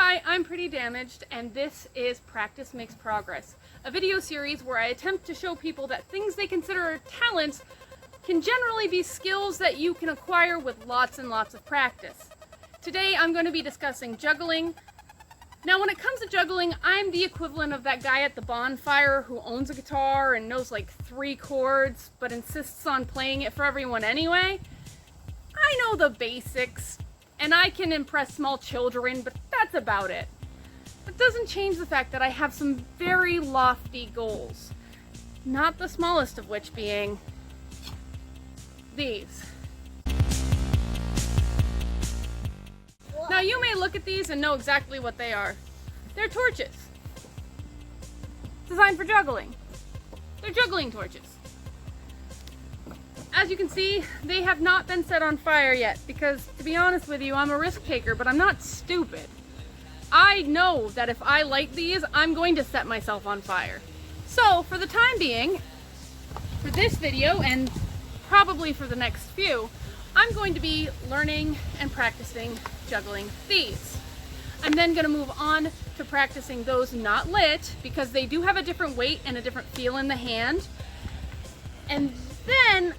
Hi, I'm Pretty Damaged, and this is Practice Makes Progress, a video series where I attempt to show people that things they consider talents can generally be skills that you can acquire with lots and lots of practice. Today I'm going to be discussing juggling. Now when it comes to juggling, I'm the equivalent of that guy at the bonfire who owns a guitar and knows like 3 chords, but insists on playing it for everyone anyway. I know the basics, and I can impress small children, but that's about it. That doesn't change the fact that I have some very lofty goals, not the smallest of which being these. Now you may look at these and know exactly what they are. They're torches, designed for juggling. They're juggling torches. As you can see, they have not been set on fire yet because, to be honest with you, I'm a risk taker, but I'm not stupid. I know that if I light these, I'm going to set myself on fire. So, for the time being, for this video and probably for the next few, I'm going to be learning and practicing juggling these. I'm then going to move on to practicing those not lit because they do have a different weight and a different feel in the hand. And then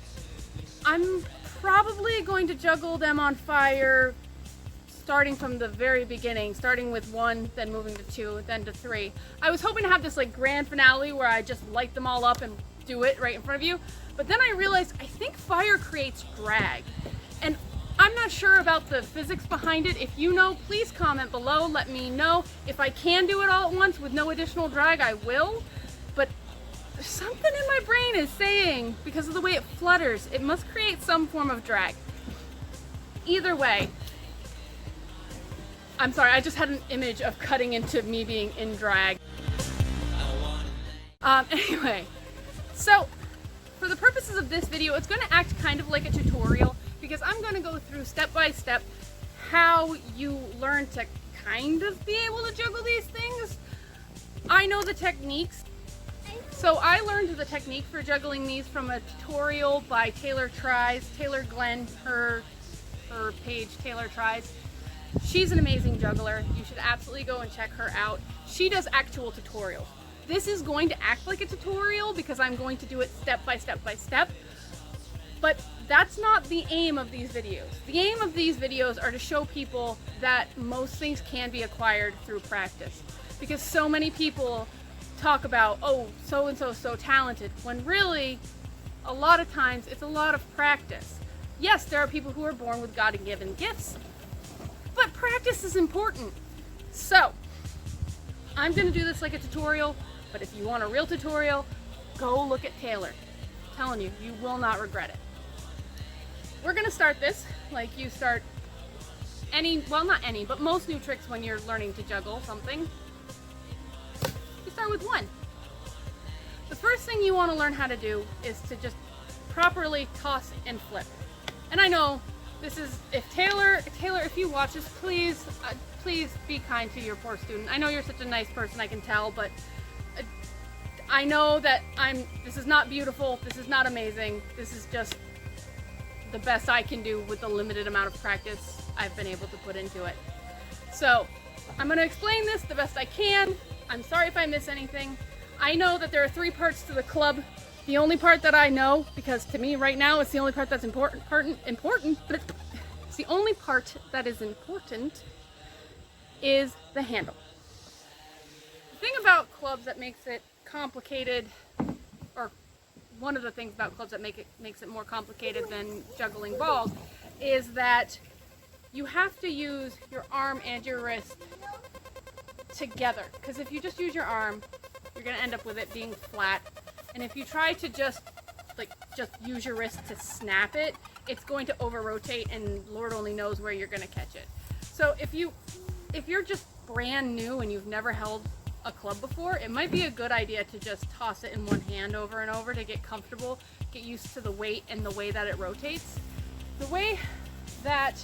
I'm probably going to juggle them on fire starting from the very beginning, starting with 1, then moving to 2, then to 3. I was hoping to have this like grand finale where I just light them all up and do it right in front of you, but then I realized I think fire creates drag, and I'm not sure about the physics behind it. If you know, please comment below, let me know. If I can do it all at once with no additional drag, I will, but something in my brain is saying, because of the way it flutters, it must create some form of drag. Either way, I'm sorry, I just had an image of cutting into me being in drag. Anyway, so for the purposes of this video, it's going to act kind of like a tutorial because I'm going to go through step by step how you learn to kind of be able to juggle these things. I know the techniques. So I learned the technique for juggling these from a tutorial by Taylor Glenn, her page, Taylor Tries. She's an amazing juggler. You should absolutely go and check her out. She does actual tutorials. This is going to act like a tutorial because I'm going to do it step by step by step, but that's not the aim of these videos. The aim of these videos are to show people that most things can be acquired through practice, because so many people talk about, oh, so-and-so so talented, when really, a lot of times, it's a lot of practice. Yes, there are people who are born with God-given gifts, but practice is important. So, I'm gonna do this like a tutorial, but if you want a real tutorial, go look at Taylor. I'm telling you, you will not regret it. We're gonna start this like you start well, not any, but most new tricks when you're learning to juggle something. Start with 1. The first thing you want to learn how to do is to just properly toss and flip. And I know this is, if Taylor, if you watch this, please be kind to your poor student. I know you're such a nice person, I can tell, but I know that this is not beautiful, this is not amazing, this is just the best I can do with the limited amount of practice I've been able to put into it. So I'm going to explain this the best I can. I'm sorry if I miss anything. I know that there are 3 parts to the club. The only part that I know, because to me right now it's the only part that's important, but it's the only part that is important, is the handle. The thing about clubs that makes it complicated, or one of the things about clubs that makes it more complicated than juggling balls, is that you have to use your arm and your wrist together, because if you just use your arm, you're going to end up with it being flat, and if you try to just use your wrist to snap it, it's going to over rotate, and Lord only knows where you're going to catch it. So if you're just brand new and you've never held a club before, it might be a good idea to just toss it in one hand over and over to get comfortable, get used to the weight and the way that it rotates. The way that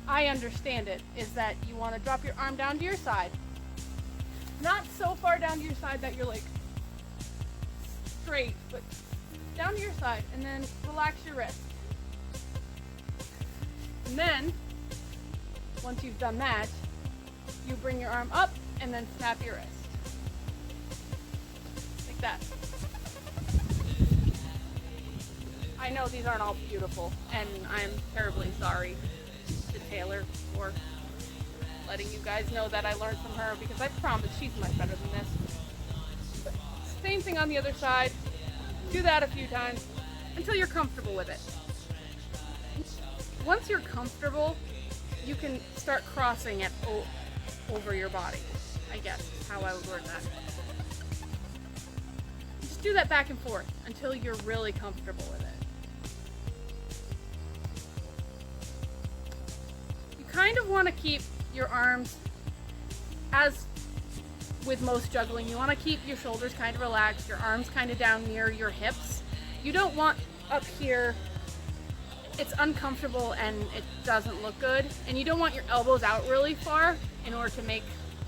I understand it is that you want to drop your arm down to your side. Not so far down to your side that you're like straight, but down to your side, and then relax your wrist. And then, once you've done that, you bring your arm up and then snap your wrist. Like that. I know these aren't all beautiful, and I'm terribly sorry to Taylor for letting you guys know that I learned from her, because I promise she's much better than this. But same thing on the other side. Do that a few times until you're comfortable with it. Once you're comfortable, you can start crossing it over your body, I guess is how I would word that. Just do that back and forth until you're really comfortable with it. You kind of want to keep your arms, as with most juggling, you want to keep your shoulders kind of relaxed, your arms kind of down near your hips. You don't want up here, it's uncomfortable and it doesn't look good, and you don't want your elbows out really far in order to make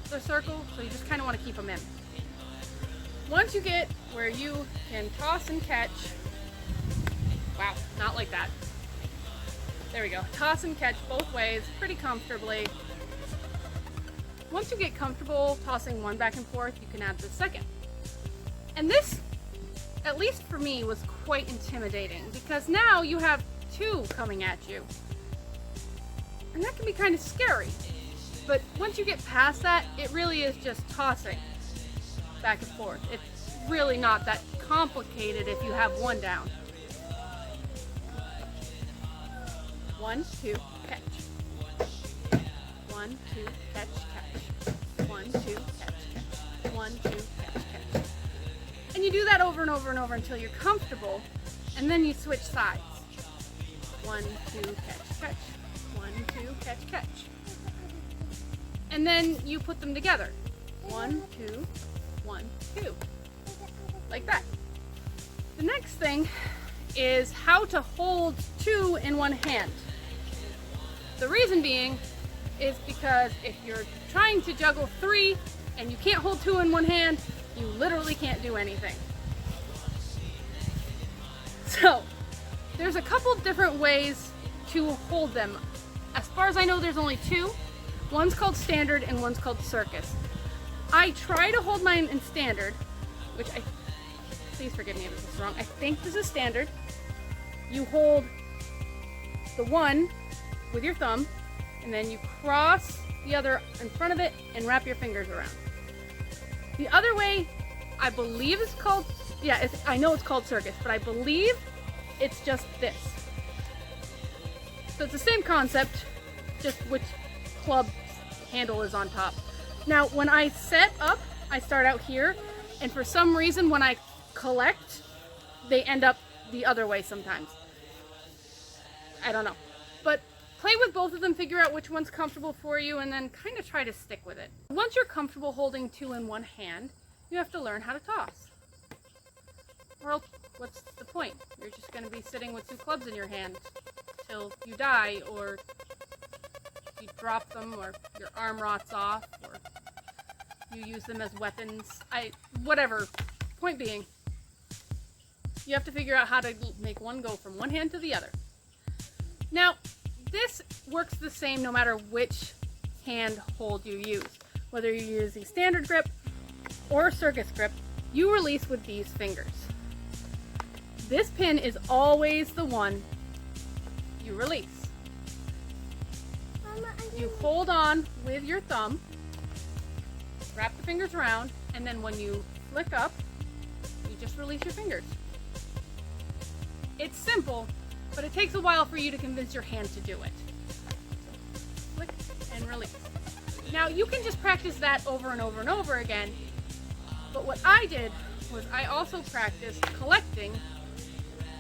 the circle, so you just kind of want to keep them in. Once you get where you can toss and catch, wow, not like that. There we go. Toss and catch both ways pretty comfortably. Once you get comfortable tossing one back and forth, you can add the second. And this, at least for me, was quite intimidating, because now you have two coming at you. And that can be kind of scary. But once you get past that, it really is just tossing back and forth. It's really not that complicated if you have one down. 1, 2, catch. 1, 2, catch, catch. 1, 2, catch, catch. 1, 2, catch, catch. And you do that over and over and over until you're comfortable, and then you switch sides. 1, 2, catch, catch. 1, 2, catch, catch. And then you put them together. 1, 2, 1, 2. Like that. The next thing is how to hold two in one hand. The reason being is because if you're trying to juggle 3 and you can't hold 2 in one hand, you literally can't do anything. So, there's a couple different ways to hold them. As far as I know, there's only 2. One's called standard and one's called circus. I try to hold mine in standard, which please forgive me if this is wrong. I think this is standard. You hold the one with your thumb, and then you cross the other in front of it and wrap your fingers around. The other way, I believe is called, I know it's called circus, but I believe it's just this. So it's the same concept, just which club handle is on top. Now, when I set up, I start out here, and for some reason, when I collect, they end up the other way sometimes. I don't know. But play with both of them, figure out which one's comfortable for you, and then kind of try to stick with it. Once you're comfortable holding 2 in one hand, you have to learn how to toss. Or else, what's the point? You're just going to be sitting with 2 clubs in your hand till you die, or you drop them, or your arm rots off, or you use them as weapons. Whatever. Point being, you have to figure out how to make one go from one hand to the other. Now, this works the same no matter which hand hold you use. Whether you're using standard grip or circus grip, you release with these fingers. This pin is always the one you release. You hold on with your thumb, wrap the fingers around, and then when you flick up, you just release your fingers. It's simple, but it takes a while for you to convince your hand to do it. Flick and release. Now you can just practice that over and over and over again, but what I did was I also practiced collecting,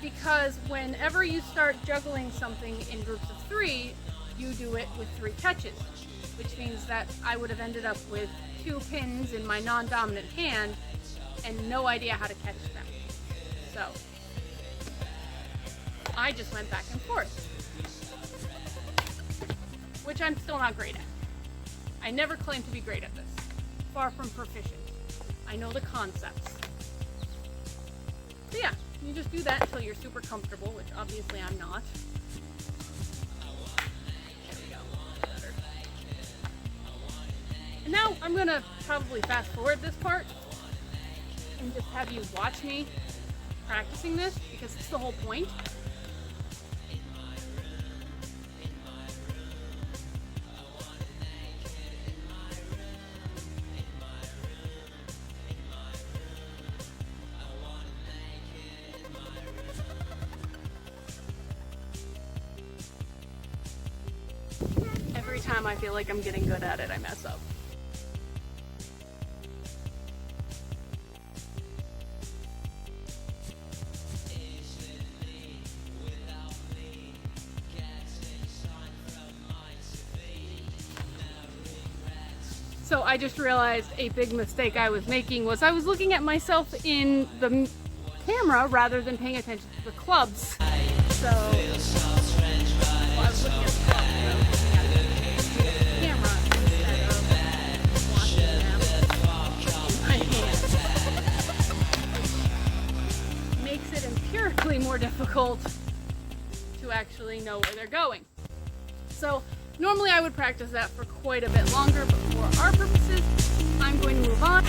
because whenever you start juggling something in groups of 3, you do it with 3 catches, which means that I would have ended up with 2 pins in my non-dominant hand and no idea how to catch them. So I just went back and forth, which I'm still not great at. I never claimed to be great at this. Far from proficient. I know the concepts. So yeah, you just do that until you're super comfortable, which obviously I'm not. There we go. Better. And now I'm gonna probably fast forward this part and just have you watch me practicing this, because it's the whole point. Every time I feel like I'm getting good at it, I mess up. So I just realized a big mistake I was making was I was looking at myself in the camera rather than paying attention to the clubs. So, well, I was looking at the clubs, I was looking at the camera instead of watching them in my hand. Makes it empirically more difficult to actually know where they're going. So normally I would practice that for quite a bit longer, but for our purposes, I'm going to move on.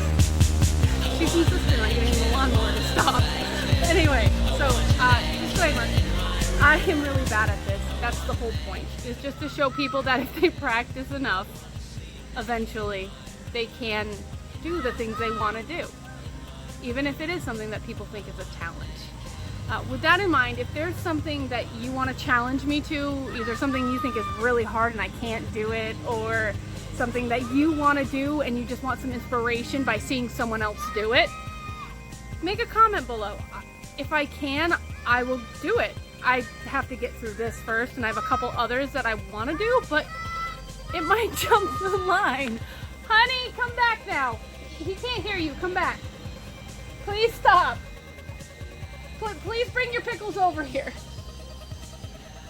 She's insistent on getting the lawnmower to stop. Anyway, so disclaimer, I am really bad at this. That's the whole point, is just to show people that if they practice enough, eventually they can do the things they want to do, even if it is something that people think is a talent. With that in mind, if there's something that you want to challenge me to, either something you think is really hard and I can't do it, or something that you want to do and you just want some inspiration by seeing someone else do it, make a comment below. If I can, I will do it. I have to get through this first, and I have a couple others that I want to do, but it might jump the line. Honey, come back now. He can't hear you. Come back. Please stop. Please bring your pickles over here.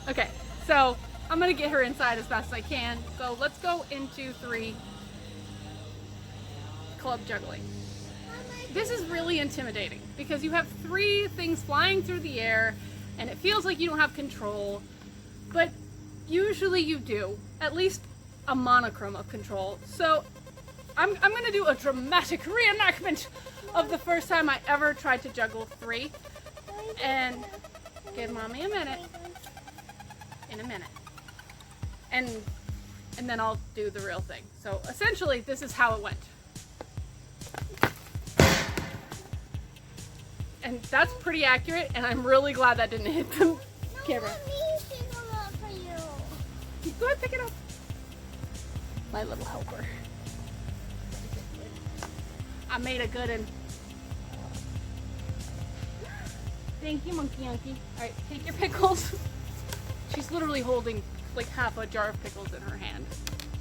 Okay, so I'm gonna get her inside as fast as I can. So let's go into 3 club juggling. This is really intimidating because you have 3 things flying through the air and it feels like you don't have control, but usually you do, at least a monochrome of control. So I'm gonna do a dramatic reenactment of the first time I ever tried to juggle 3. And give mommy a minute. In a minute. And then I'll do the real thing. So essentially this is how it went. And that's pretty accurate, and I'm really glad that didn't hit the camera. Go ahead, pick it up. My little helper. I made a good one. Thank you, Monkey Yunky. Alright, take your pickles. She's literally holding like half a jar of pickles in her hand.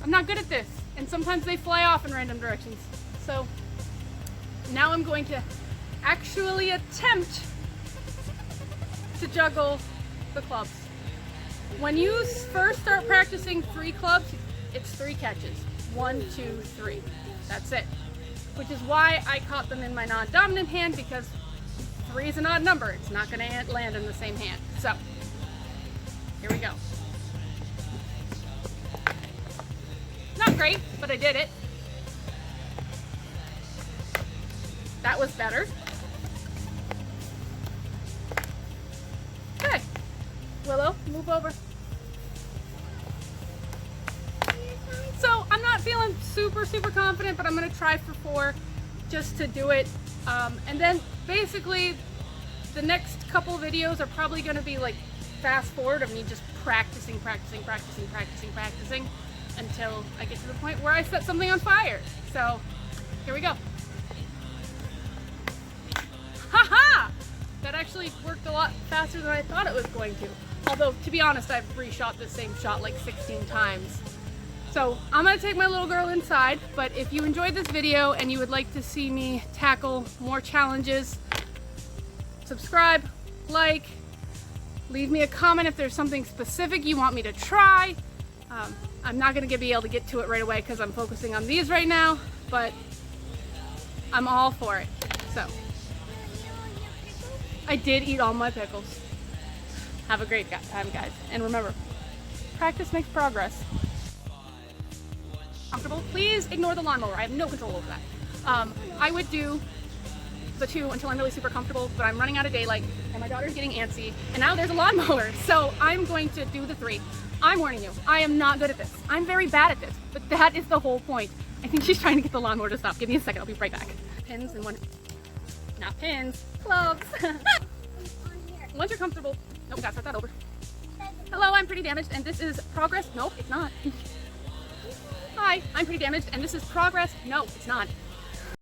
I'm not good at this, and sometimes they fly off in random directions. So now I'm going to actually attempt to juggle the clubs. When you first start practicing 3 clubs, it's 3 catches. 1, 2, 3. That's it. Which is why I caught them in my non-dominant hand, because 3 is an odd number. It's not going to land in the same hand. So, here we go. Not great, but I did it. That was better. Okay. Willow, move over. So, I'm not feeling super confident, but I'm going to try for 4 just to do it. And then basically the next couple videos are probably going to be like fast forward of me just practicing until I get to the point where I set something on fire. So here we go. Haha! That actually worked a lot faster than I thought it was going to. Although, to be honest, I've reshot the same shot like 16 times. So I'm gonna take my little girl inside, but if you enjoyed this video and you would like to see me tackle more challenges, subscribe, like, leave me a comment if there's something specific you want me to try. I'm not gonna be able to get to it right away because I'm focusing on these right now, but I'm all for it. So, I did eat all my pickles. Have a great time, guys. And remember, practice makes progress. After comfortable, please ignore the lawnmower. I have no control over that. I would do the 2 until I'm really super comfortable, but I'm running out of daylight and my daughter's getting antsy and now there's a lawnmower, so I'm going to do the 3. I'm warning you, I am not good at this. I'm very bad at this, but that is the whole point. I think she's trying to get the lawnmower to stop. Give me a second, I'll be right back. Pins and one, not pins, gloves. Once you're comfortable, nope, gotta start that over. Hello, I'm pretty damaged and this is progress. Nope, it's not. Hi, I'm pretty damaged and this is progress. No, it's not.